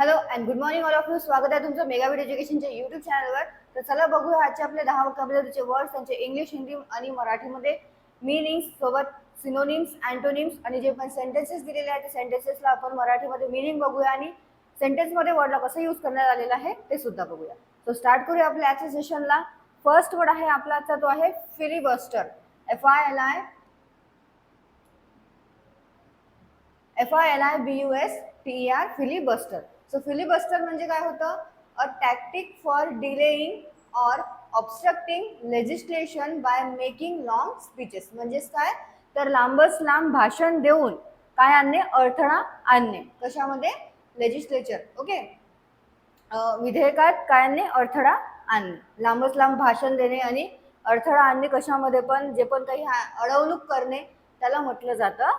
Hello and good morning all of you. स्वागत आहे तुमचं मेगा विड एज्युकेशनच्या यूट्यूब चॅनलवर. तर चला बघूया आजचे आपले 10 वोकॅब्युलरीचे वर्ड्स, त्यांचे इंग्लिश, हिंदी आणि मराठीमध्ये मीनिंग्स सोबत सिनोनिम्स, अँटोनिम्स आणि जे पण सेंटेन्सेस दिलेले आहेत त्या सेंटेन्सेसला आपण मराठीमध्ये मीनिंग बघूया आणि सेंटेन्समध्ये वर्डला कसं यूज करण्यात आलेलं आहे ते सुद्धा बघूया. सो स्टार्ट करूया आपल्या आजच्या सेशनला. फर्स्ट वर्ड आहे आपला आजचा, तो आहे filibuster. FILIBUSTER, filibuster. So filibuster म्हणजे काय होतं? A tactic for delaying or obstructing legislation by making long speeches. म्हणजेच काय तर लांबच लांब भाषण देऊन काय आणणे? अडथळा आणणे. कशामध्ये? लेजिस्लेचर. ओके, विधेयकात काय आणणे? अडथळा आणणे. लांबच लांब भाषण देणे आणि अडथळा आणणे कशामध्ये पण, जे पण काही अडवणूक करणे त्याला म्हटलं जातं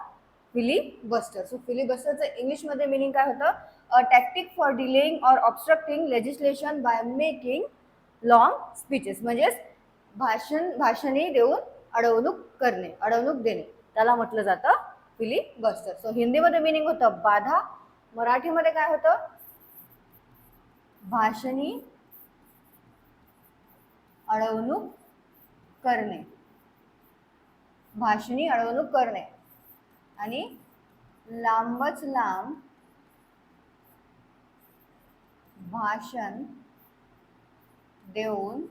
फिलिबस्टर. सो फिलिबस्टरचं इंग्लिशमध्ये मिनिंग काय होतं? A tactic for delaying or obstructing legislation by making long speeches. म्हणजेच भाषणे देऊन अडवणूक करणे, अडवणूक देणे त्याला म्हटलं जातं फिलिबस्टर. सो हिंदीमध्ये मिनिंग होतं बाधा. मराठीमध्ये काय होतं? भाषणी अडवणूक करणे, भाषणी अडवणूक करणे आणि लांबच लांब भाषण देऊन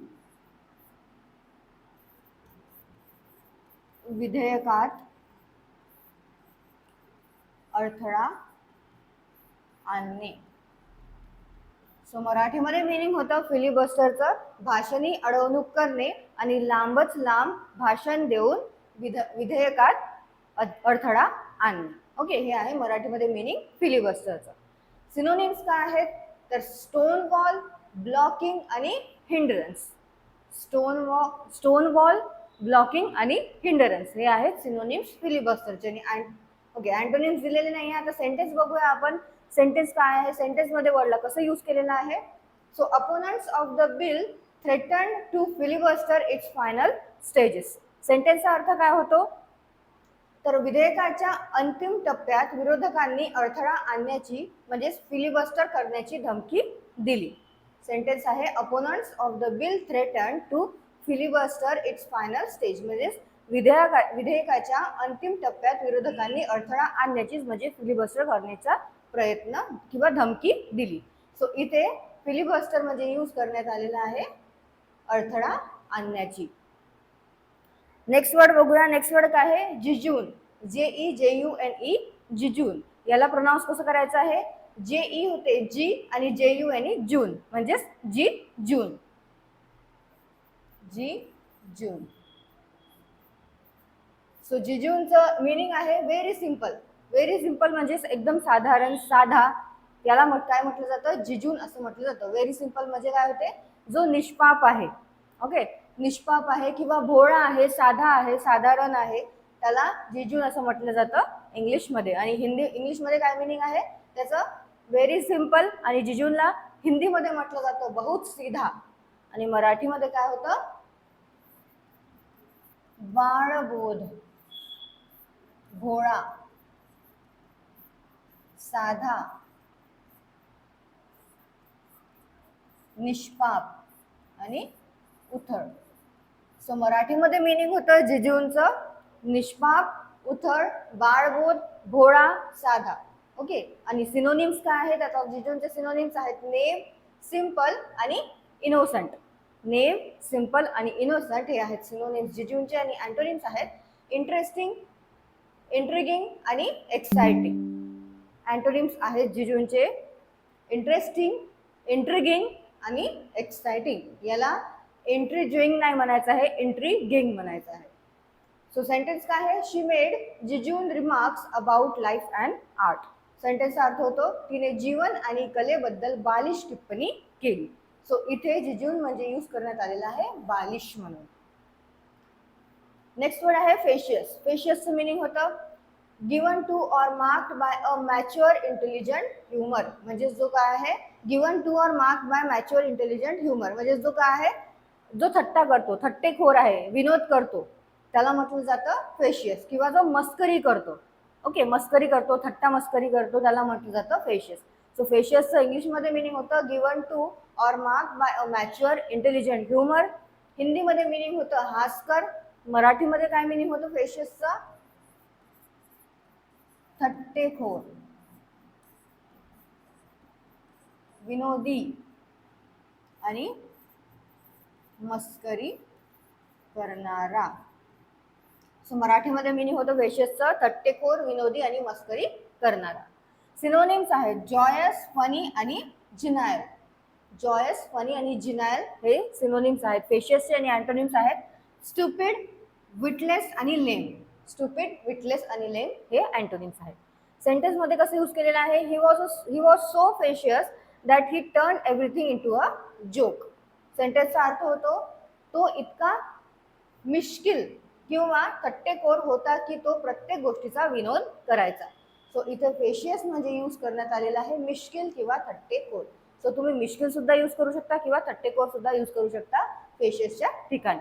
विधेयकात अडथळा आणणे. सो मराठीमध्ये मिनिंग होतं फिलिबस्टरचं भाषणी अडवणूक करणे आणि लांबच लांब भाषण देऊन विधेयकात अडथळा आणणे. ओके, हे आहे मराठीमध्ये मिनिंग फिलिबस्टरचं. सिनोनिम्स काय आहेत? तर स्टोन वॉल, ब्लॉकिंग आणि हिंड्रन्स. स्टोन वॉल, ब्लॉकिंग आणि हिंडरन्स हे आहेत सिनोनिम्स फिलिबस्टरचे. ओके, अँटोनिम्स दिलेले नाही आहे. आता सेंटेन्स बघूया आपण. सेंटेन्स काय आहे? सेंटेन्समध्ये वर्डला कसं यूज केलेलं आहे? So opponents of the bill threaten to filibuster its final stages. सेंटेन्सचा अर्थ काय होतो? तर विधेयकाच्या अंतिम टप्प्यात विरोधकांनी अडथळा आणण्याची म्हणजेच फिलिबस्टर करण्याची धमकी दिली. सेंटेन्स आहे opponents of the bill threaten to filibuster its final stage. म्हणजेच विधेयकाच्या अंतिम टप्प्यात विरोधकांनी अडथळा आणण्याची म्हणजे फिलिबस्टर करण्याचा प्रयत्न किंवा धमकी दिली. सो इथे फिलिबस्टर म्हणजे यूज करण्यात आलेला आहे अडथळा आणण्याची. नेक्स्ट वर्ड बघूया. नेक्स्ट वर्ड काय आहे? जिजून. JEJUNE, जिजून. याला प्रोनाउन्स कसं करायचं आहे? JE होते जी आणि JUNE जून, म्हणजेच जी जून. जी जून. सो जिजूनचं मिनिंग आहे व्हेरी सिंपल. व्हेरी सिंपल म्हणजेच एकदम साधारण, साधा. याला काय म्हटलं जातं? जिजून असं म्हटलं जातं. व्हेरी सिंपल म्हणजे काय होते? जो निष्पाप आहे. ओके, निष्पाप आहे किंवा भोळा आहे, साधा आहे, साधारण आहे, त्याला जिजून असं म्हटलं जातं इंग्लिशमध्ये. आणि इंग्लिशमध्ये काय मिनिंग आहे त्याचं? Very simple. आणि जिजूनला हिंदीमध्ये म्हटलं जातं बहुत सीधा. आणि मराठीमध्ये काय होतं? बाळबोध, भोळा, साधा, निष्पाप आणि उथळ. सो मराठीमध्ये मिनिंग होतं जिजूंचं निष्पाप, उथळ, बाळबोध, भोळा, साधा. ओके, आणि सिनोनिम्स काय आहेत? आता जिजूंचे सिनोनिम्स आहेत नेम, सिंपल आणि इनोसंट. नेम, सिंपल आणि इनोसंट हे आहेत सिनोनिम्स जिजूंचे. आणि अँटोनिम्स आहेत इंटरेस्टिंग, इंट्रिगिंग आणि एक्साइटिंग. अँटोनिम्स आहेत जिजूंचे इंटरेस्टिंग, इंट्रिगिंग आणि एक्साइटिंग. याला इंट्रिगिंग नाही म्हणायचं आहे, इंट्रिगिंग म्हणायचं आहे. सो सेंटेन्स काय आहे? She made jejune remarks about life and art. सेंटेन्सचा अर्थ होतो तिने जीवन आणि कलेबद्दल बालिश टिप्पणी केली. सो इथे जिजून म्हणजे यूज करण्यात आलेला आहे बालिश म्हणून. नेक्स्ट वर्ड आहे फेशियस. फेशियसचं मिनिंग होतं given to or marked by a mature intelligent humour. म्हणजे जो काय आहे? Given to or marked by mature intelligent humour म्हणजे जो काय आहे? जो थट्टा करतो, थट्टेखोर आहे, विनोद करतो, त्याला म्हटलं जातं फेशियस. किंवा जो मस्करी करतो, ओके, मस्करी करतो, थट्टा मस्करी करतो, त्याला म्हटलं जातं फेशियस. सो फेशियसचं इंग्लिशमध्ये मिनिंग होतं गिवन टू और मार्क बाय अ मॅच्युअर इंटेलिजंट ह्युमर. हिंदीमध्ये मिनिंग होतं हास्कर. मराठीमध्ये काय मिनिंग होतं फेशियसचं? थट्टेखोर, विनोदी आणि मस्करी करणारा. सो मराठीमध्ये मिनिंग होतं फेशियसचं थट्टेखोर, विनोदी आणि मस्करी करणारा. सिनोनिम्स आहेत जॉयस, फनी आणि जिनायल. जॉयस, फनी आणि जिनायल हे सिनोनिम्स आहेत फेशियसचे. आणि अँटोनिम्स आहेत स्टुपिड, विटलेस आणि लेम. स्टुपिड, विटलेस आणि लेम हे अँटोनिम्स आहेत. सेंटेन्स मध्ये कसं यूज केलेलं आहे? He was so facetious that he turn everything into a joke. सेंटेन्सचा अर्थ होतो तो इतका मिश्किल किंवा थट्टेखोर होता की तो प्रत्येक गोष्टीचा विनोद करायचा. सो इथे फेशियस म्हणजे यूज करण्यात आलेला आहे मिश्किल किंवा थट्टेखोर. सो तुम्ही मिश्किल सुद्धा यूज करू शकता किंवा थट्टेखोर सुद्धा यूज करू शकता फेशियसच्या ठिकाणी.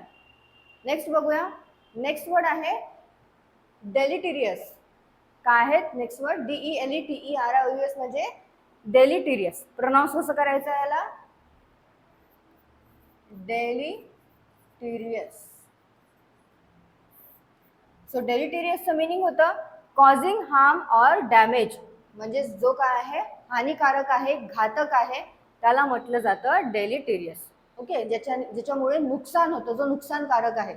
नेक्स्ट बघूया. नेक्स्ट वर्ड आहे डेलिटेरियस. काय आहेत नेक्स्ट वर्ड? DELETERIOUS म्हणजे डेलिटेरियस. प्रोनाउन्स कसं करायचं याला? डेलिटेरियस. सो डेलिटेरियसचं मिनिंग होतं कॉझिंग हार्म ऑर डॅमेज. म्हणजे जो काय आहे हानिकारक आहे, घातक आहे, त्याला म्हटलं जातं डेलिटेरियस. ओके, ज्याच्यामुळे नुकसान होतं, जो नुकसानकारक आहे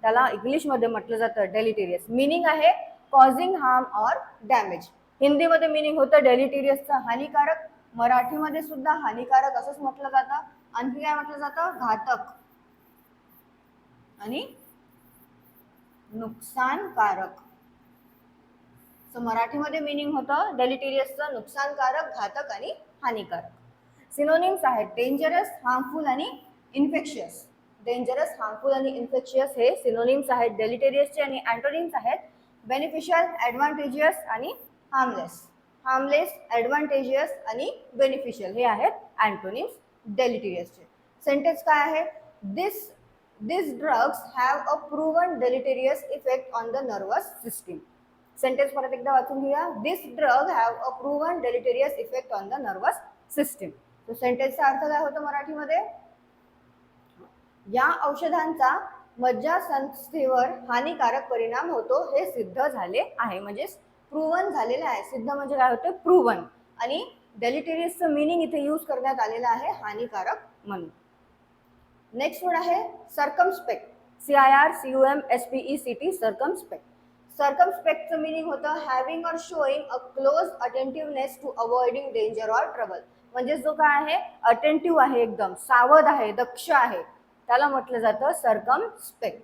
त्याला इंग्लिशमध्ये म्हटलं जातं डेलिटेरियस. मिनिंग आहे कॉझिंग हार्म ऑर डॅमेज. हिंदीमध्ये मिनिंग होतं डेलिटेरियसचं हानिकारक. मराठीमध्ये सुद्धा हानिकारक असंच म्हटलं जातं. आणखी काय म्हटलं जातं? घातक आणि नुकसानकारक. सो मराठीमध्ये मिनिंग होतं डेलिटेरियसचं नुकसानकारक, घातक आणि हानिकारक. सिनोनिम्स आहेत डेंजरस, हार्मफुल आणि इन्फेक्शियस. डेंजरस, हार्मफुल आणि इन्फेक्शियस हे सिनोनिम्स आहेत डेलिटेरियसचे. आणि अँटोनिम्स आहेत बेनिफिशियल, ॲडव्हान्टेजियस आणि हार्मलेस. हार्मलेस, ॲडव्हान्टेजियस आणि बेनिफिशियल हे आहेत अँटोनिम्स डेलिटेरियसचे. सेंटेन्स काय आहे? These drugs have a proven deleterious effect on the nervous system. Sentence परत एकदा वाचून घेऊया. This drug have a proven deleterious effect on the nervous system. तो सेंटेन्सचा अर्थ काय होतो मराठीमध्ये? या औषधांचा मज्जासंस्थेवर हानिकारक परिणाम होतो हे सिद्ध झाले आहे. म्हणजे प्रूव्हन झालेलं आहे. सिद्ध म्हणजे काय होतं? प्रूव्हन. आणि डेलिटेरियसचं मिनिंग इथे यूज करण्यात आलेलं आहे हानिकारक म्हणून. नेक्स्ट वर्ड आहे सर्कमस्पेक्ट. CIRCUMSPECT, circumspect. सर्कमस्पेक्टचं मिनिंग होतं having or showing a close attentiveness to avoiding danger or trouble. म्हणजे जो काय आहे अटेंटिव्ह आहे, एकदम सावध आहे, दक्ष आहे, त्याला म्हटलं जातं सर्कमस्पेक्ट.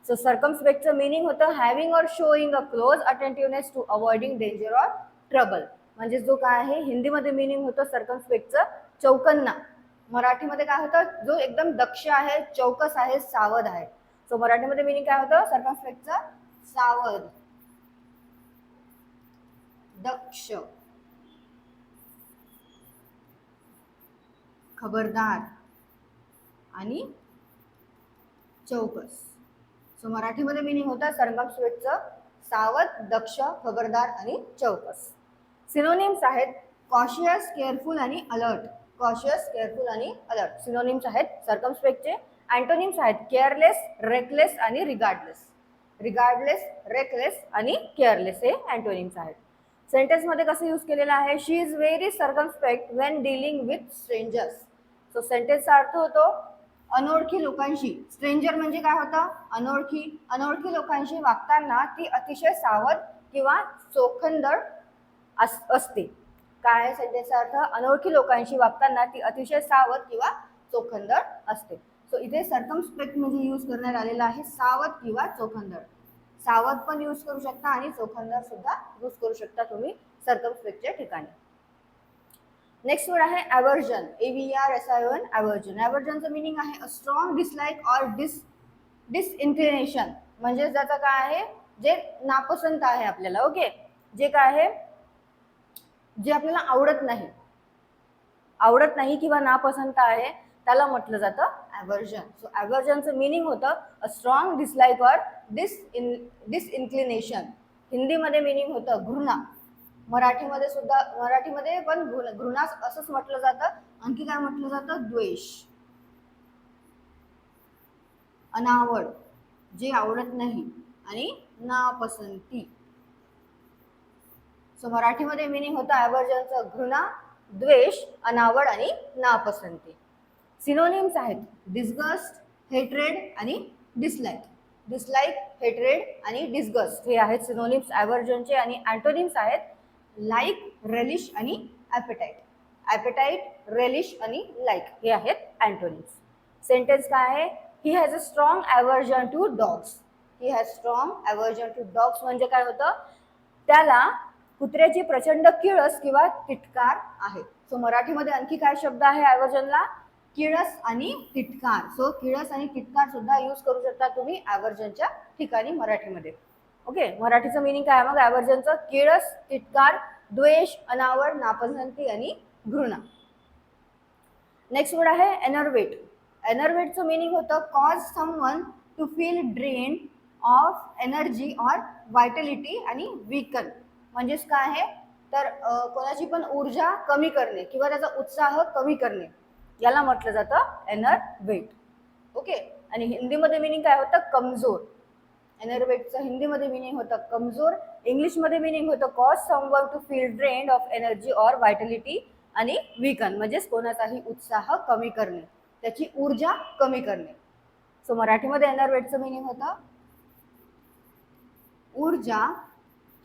सो सर्कमस्पेक्टचं मिनिंग होतं having or showing a close attentiveness to avoiding danger or trouble. म्हणजे जो काय आहे हिंदीमध्ये मिनिंग होतं सर्कमस्पेक्टचं चौकन्ना. मराठीमध्ये काय होतं? जो एकदम दक्ष आहे, चौकस आहे, सावध आहे. सो मराठीमध्ये मिनिंग काय होतं सर्कमस्पेक्टचं? सावध, दक्ष, खबरदार आणि चौकस. सो मराठीमध्ये मिनिंग होता सर्कमस्पेक्टचं सावध, दक्ष, खबरदार आणि चौकस. सिनोनिम्स आहेत कॉशियस, केअरफुल आणि अलर्ट. कॉशियस, केअरफुल आणि अलर्ट सिनोनिम्स आहेत सर्कमस्पेक्टचे. अँटोनिम्स आहेत केअरलेस, रेकलेस आणि रिगार्डलेस. रिगार्डलेस, रेकलेस आणि केअरलेस हे अँटोनिम्स आहेत. सेंटेन्समध्ये कसं यूज केलेलं आहे? She is very circumspect when dealing with strangers. So सेंटेन्सचा अर्थ होतो अनोळखी लोकांशी. स्ट्रेंजर म्हणजे काय होतं? अनोळखी. अनोळखी लोकांशी वागताना ती अतिशय सावध किंवा चोखंदळ असते. काय सेंटेन्सचा अर्थ? अनोळखी लोकांशी वागताना ती अतिशय सावध किंवा चोखंदळ असते. सो इथे सर्कमस्पेक्ट म्हणजे यूज करण्यात आलेला आहे सावध किंवा चोखंदळ. सावध पण यूज करू शकता आणि चोखंदळ सुद्धा यूज करू शकता तुम्ही सर्कमस्पेक्टच्या ठिकाणी. नेक्स्ट वर्ड आहे अवर्जन. AVERSION, aversion. अवर्जनचं मिनिंग आहे a strong dislike or disinclination. म्हणजे ज्याचं काय आहे? जे नापसंत आहे आपल्याला. ओके, जे काय आहे? जे आपल्याला आवडत नाही किंवा नापसंत आहे त्याला म्हटलं जातं अवर्जन. सो अवर्जनचं मिनिंग होतं अ स्ट्रॉंग डिसलाईक ऑर डिसइन्क्लिनेशन. हिंदीमध्ये मिनिंग होतं घृणा. मराठीमध्ये पण घृणा असंच म्हटलं जातं. आणखी काय म्हटलं जातं? द्वेष, अनावड, जे आवडत नाही, आणि नापसंती. सो मराठीमध्ये मिनिंग होतं ॲव्हर्जनचं घृणा, द्वेष, अनावड आणि नापसंती. सिनोनिम्स आहेत डिस्गस्ट, हेट्रेड आणि डिसलाईक. डिसलाईक, हेट्रेड आणि डिस्गस्ट हे आहेत सिनोनिम्स ॲव्हर्जनचे. आणि अँटोनिम्स आहेत लाईक, रेलिश आणि ॲपेटाईट. ॲपेटाईट, रेलिश आणि लाईक हे आहेत अँटोनिम्स. सेंटेन्स काय आहे? He has a strong aversion to dogs. He has strong aversion to dogs म्हणजे काय होतं? त्याला कुत्र्याची प्रचंड किळस किंवा तिटकार आहे. सो मराठीमध्ये आणखी काय शब्द आहे ॲव्हर्जनला? किळस आणि तिटकार. सो किळस आणि तिटकार सुद्धा यूज करू शकता तुम्ही ॲव्हर्जनच्या ठिकाणी मराठीमध्ये. ओके, मराठीचं मिनिंग काय मग ॲव्हर्जनचं? किळस, तिटकार, द्वेष, अनावड, नापसंती आणि घृणा. नेक्स्ट वर्ड आहे एनर्वेट. एनर्वेटचं मिनिंग होतं cause someone to feel drain of energy or vitality आणि वीकन. म्हणजेच काय आहे तर कोणाची पण ऊर्जा कमी करणे किंवा त्याचा उत्साह कमी करणे, याला म्हटलं जातं एनर्वेट. ओके, आणि हिंदीमध्ये मिनिंग काय होतं? कमजोर. एनर्वेटचं हिंदीमध्ये मिनिंग होतं कमजोर. इंग्लिशमध्ये मिनिंग होतं cause someone to feel drain of energy or vitality आणि वीकन, म्हणजेच कोणाचाही उत्साह कमी करणे, त्याची ऊर्जा कमी करणे. सो मराठीमध्ये एनर्वेटचं मिनिंग होतं ऊर्जा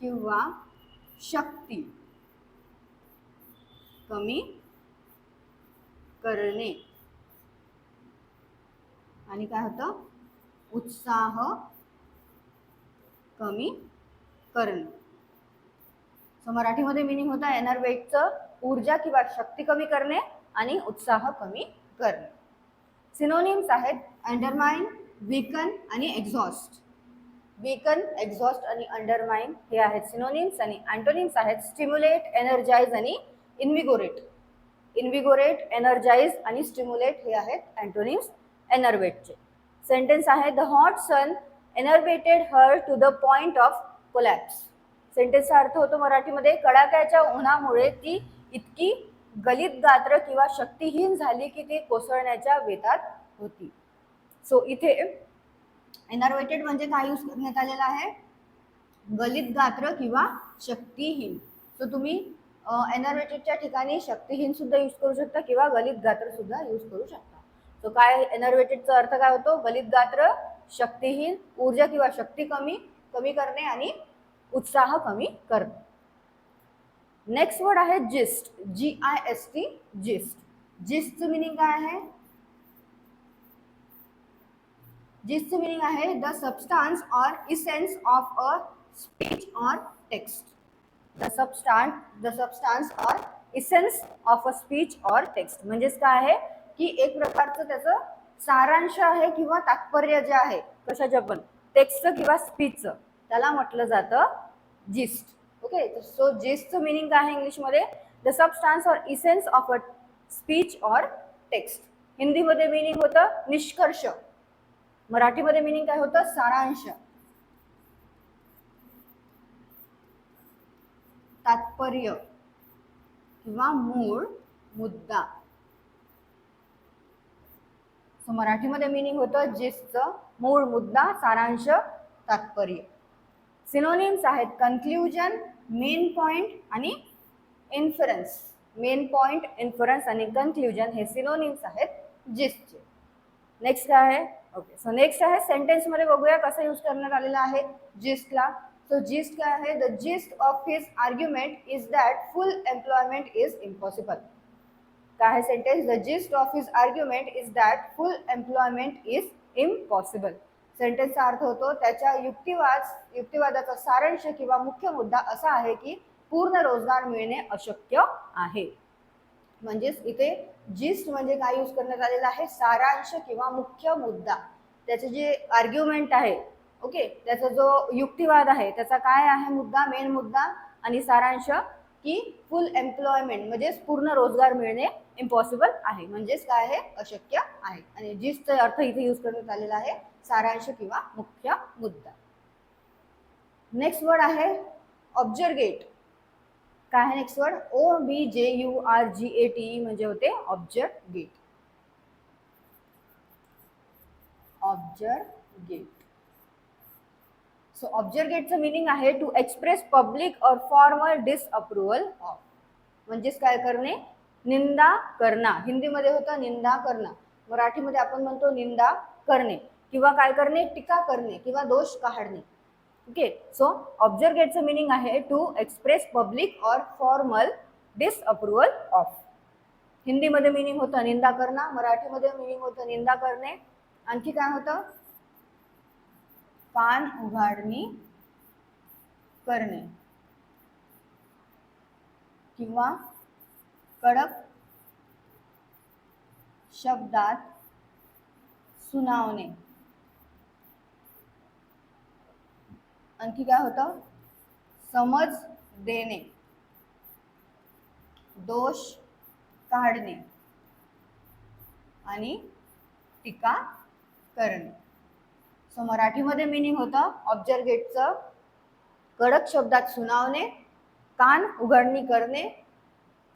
किंवा शक्ती कमी करणे. आणि काय होतं? उत्साह कमी करणे. सो मराठीमध्ये मिनिंग होता एनर्वेटचं ऊर्जा किंवा शक्ती कमी करणे आणि उत्साह कमी करणे. सिनोनिम्स आहेत अंडरमाइन, वीकन आणि एक्झॉस्ट. वीकन, एक्झॉस्ट आणि अंडरमाइन हे आहेत सिनोनिम्स. आणि अँटोनिम्स आहेत स्टिम्युलेट, एनर्जाइज आणि इन्व्हिगोरेट. इन्व्हिगोरेट, एनर्जाइज आणि स्टिम्युलेट हे आहेत अँटोनिम्स एनर्वेटचे. सेंटेन्स आहे the hot sun enervated her to the point of collapse. सेंटेन्सचा अर्थ होतो मराठीमध्ये कडाक्याच्या उन्हामुळे ती इतकी गलित गात्र किंवा शक्तिहीन झाली की ती कोसळण्याच्या बेतात होती. सो इथे एनर्वेटेड म्हणजे काय यूज करण्यात आलेला आहे? गलित गात्र किंवा शक्तिहीन. सो तुम्ही एनर्वेटेडच्या ठिकाणी शक्तिहीन सुद्धा यूज करू शकता किंवा गलित गात्र सुद्धा यूज करू शकता. सो काय एनर्वेटेडचा अर्थ काय होतो? गलित गात्र, शक्तिहीन, ऊर्जा किंवा शक्ती कमी करणे आणि उत्साह कमी करणे. नेक्स्ट वर्ड आहे जिस्ट. GIST, gist. जिस्टचं मिनिंग काय आहे? जिस्टचं मिनिंग आहे the substance or essence of a speech or text. The substance or essence of a speech or text म्हणजेच काय आहे की एक प्रकारचं त्याचं सारांश आहे किंवा तात्पर्य जे आहे कशाचं पण टेक्स्टचं किंवा स्पीचचं, त्याला म्हटलं जातं जिस्ट. ओके, सो जिस्टचं मिनिंग काय आहे इंग्लिशमध्ये? The substance or essence of a speech or text. हिंदीमध्ये मिनिंग होतं निष्कर्ष. मराठीमध्ये मिनिंग काय होतं? सारांश, तात्पर्य किंवा मूळ मुद्दा. सो मराठीमध्ये मिनिंग होतं जिस्टचं मूळ मुद्दा, सारांश, तात्पर्य. सिनोनिम्स आहेत कन्क्ल्युजन, मेन पॉइंट आणि इन्फरन्स. मेन पॉइंट, इन्फरन्स आणि कन्क्ल्युजन हे सिनोनिम्स आहेत जिस्टचे. नेक्स्ट काय आहे? ओके, सो नेक्स्ट आहे सेंटेन्समध्ये बघूया कसं यूज करण्यात आलेला आहे जिस्टला. सो जिस्ट काय आहे? The gist of his argument is that full employment is impossible. काय आहे sentence? The gist of his argument is that full employment is impossible. सेंटेन्सचा अर्थ होतो त्याच्या युक्तिवादाचा सारांश किंवा मुख्य मुद्दा असा आहे की पूर्ण रोजगार मिळणे अशक्य आहे. म्हणजेच इथे जिस्ट म्हणजे काय यूज करण्यात आलेला आहे? सारांश किंवा मुख्य मुद्दा. त्याचे जे आर्ग्युमेंट आहे, ओके, त्याचा जो युक्तिवाद आहे त्याचा काय आहे मुद्दा? मेन मुद्दा. आणि सारांश की फुल एम्प्लॉयमेंट म्हणजेच पूर्ण रोजगार मिळणे इम्पॉसिबल आहे, म्हणजेच काय आहे? अशक्य आहे. आणि जिस्टचा अर्थ इथे यूज करण्यात आलेला आहे सारांश किंवा मुख्य मुद्दा. नेक्स्ट वर्ड आहे ऑब्जर्गेट. काय आहे नेक्स्ट वर्ड? OBJURGATE म्हणजे होते objurgate. Objurgate. So ऑब्जर्व गेटचं मिनिंग आहे to express public or formal disapproval of. म्हणजेच काय करणे? निंदा करणं. हिंदीमध्ये होतं निंदा करणं, मराठीमध्ये आपण म्हणतो निंदा करणे किंवा काय करणे? टीका करणे किंवा दोष काढणे. ओके. सो ऑब्जर्व गेटचं मिनिंग आहे to express public or formal disapproval of. हिंदीमध्ये मिनिंग होतं निंदा करणं, मराठीमध्ये मिनिंग होतं निंदा करणे. आणखी काय होतं? कान उघाडणी करणे किंवा कडक शब्दात सुनावणे. आणखी काय होतं? समज देणे, दोष काढणे आणि टीका करणे. सो मराठीमध्ये मिनिंग होतं ऑब्जर्व गेटचं कडक शब्दात सुनावणे, कान उघडणी करणे,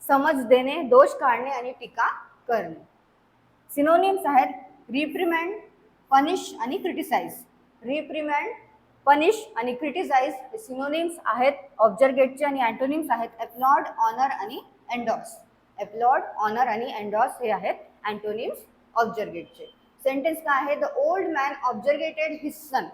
समज देणे, दोष काढणे आणि टीका करणे. सिनोनिम्स आहेत रिप्रिमेंड, पनिश आणि क्रिटिसाइज. रिप्रिमेंड, पनिश आणि क्रिटिसाइज हे सिनोनिम्स आहेत ऑब्जर्व गेटचे आणि अँटोनिम्स आहेत अपलॉड, ऑनर आणि एंडॉर्स. अपलॉड, ऑनर आणि एंडॉर्स हे आहेत अँटोनिम्स ऑब्जर्व गेटचे. सेंटेन्स काय आहे? The old man objurgated his son.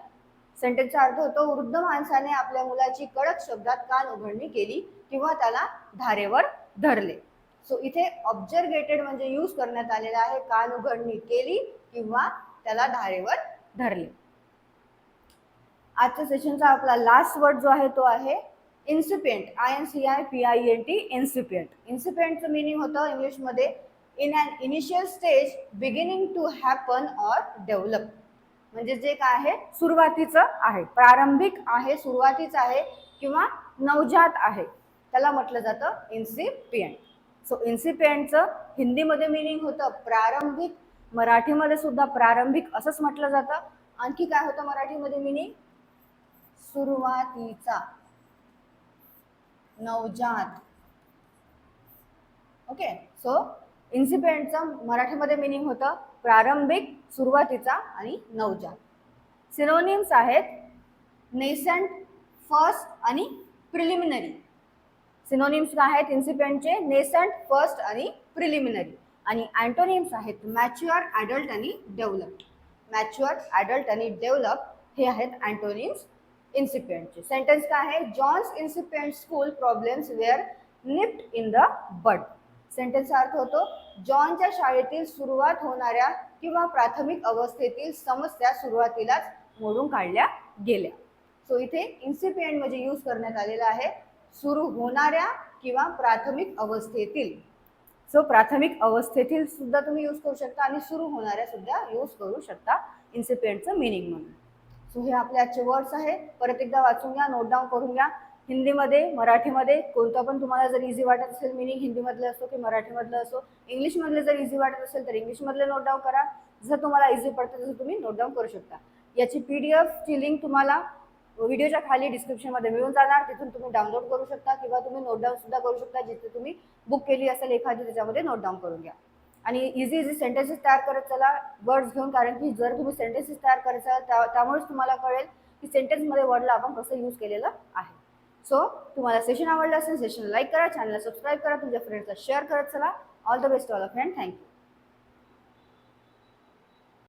सेंटेन्सचा अर्थ होतो वृद्ध माणसाने आपल्या मुलाची कडक शब्दात कान उघडणी केली किंवा त्याला धारेवर धरले. सो इथे ऑब्जर्वेटेड म्हणजे यूज करण्यात आलेला आहे कान उघडणी केली किंवा त्याला धारेवर धरले. आजच्या सेशनचा आपला लास्ट वर्ड जो आहे तो आहे इन्सिपिएंट. INCIPIENT. इन्सिपिएंट. इन्सिपिएंटचं मिनिंग होतं इंग्लिशमध्ये in an initial stage beginning to happen or develop. म्हणजे जे काय आहे सुरुवातीचं आहे, प्रारंभिक आहे, सुरुवातीचं आहे किंवा नवजात आहे, त्याला म्हटलं जातं इन्सिपिएंट. सो इन्सिपिएंटचं हिंदीमध्ये मिनिंग होतं प्रारंभिक, मराठीमध्ये सुद्धा प्रारंभिक असंच म्हटलं जातं. आणखी काय होतं मराठीमध्ये मिनिंग? सुरुवातीचा, नवजात. ओके. सो इन्सिपिएंटचं मराठीमध्ये मिनिंग होतं प्रारंभिक, सुरुवातीचा आणि नवजात. सिनोनिम्स आहेत नेसेंट, फर्स्ट आणि प्रिलिमिनरी. सिनोनिम्स काय आहेत इन्सिपिएंटचे? नेसेंट, फर्स्ट आणि प्रिलिमिनरी. आणि अँटोनिम्स आहेत मॅच्युअर, ॲडल्ट आणि डेव्हलप्ड. मॅच्युअर, ॲडल्ट आणि डेव्हलप हे आहेत अँटोनिम्स इन्सिपिएंटचे. सेंटेन्स काय आहे? John's incipient school problems were nipped in the bud. सेंटेन्सचा अर्थ होतो जॉनच्या शाळेतील सुरुवात होणाऱ्या किंवा प्राथमिक अवस्थेतील समस्या सुरुवातीलाच मोडून काढल्या गेल्या. सो इथे इन्सिपिएंट म्हणजे यूज करण्यात आलेला आहे सुरू होणाऱ्या किंवा प्राथमिक अवस्थेतील. सो प्राथमिक अवस्थेतील सुद्धा तुम्ही यूज करू शकता आणि सुरू होणाऱ्या सुद्धा यूज करू शकता इन्सिपिएंटचं मिनिंग म्हणून. सो हे आपले आजचे वर्ड्स आहे. परत एकदा वाचून घ्या, नोट डाऊन करून घ्या. हिंदीमध्ये, मराठीमध्ये कोणतं पण तुम्हाला जर इझी वाटत असेल मिनिंग हिंदीमधलं असो की मराठीमधलं असो, इंग्लिशमधले जर इझी वाटत असेल तर इंग्लिशमधले नोट डाऊन करा. जसं तुम्हाला इझी पडतं तसं तुम्ही नोट डाऊन करू शकता. याची PDF लिंक तुम्हाला व्हिडिओच्या खाली डिस्क्रिप्शनमध्ये मिळून जाणार, तिथून तुम्ही डाउनलोड करू शकता किंवा तुम्ही नोट डाऊन सुद्धा करू शकता. जिथे तुम्ही बुक केली असेल एखादी त्याच्यामध्ये नोट डाऊन करून घ्या आणि इझी सेंटेन्सेस तयार करत चला वर्ड्स घेऊन. कारण की जर तुम्ही सेंटेन्सेस तयार करायचा त्यामुळेच तुम्हाला कळेल की सेंटेन्समध्ये वर्डला आपण कसं यूज केलेलं आहे. सो तुम्हाला सेशन आवडलं असेल सेशन लाईक करा, चॅनलला सबस्क्राईब करा, तुमच्या फ्रेंड्सला शेअर करत चला. All the best all of friend. Thank you.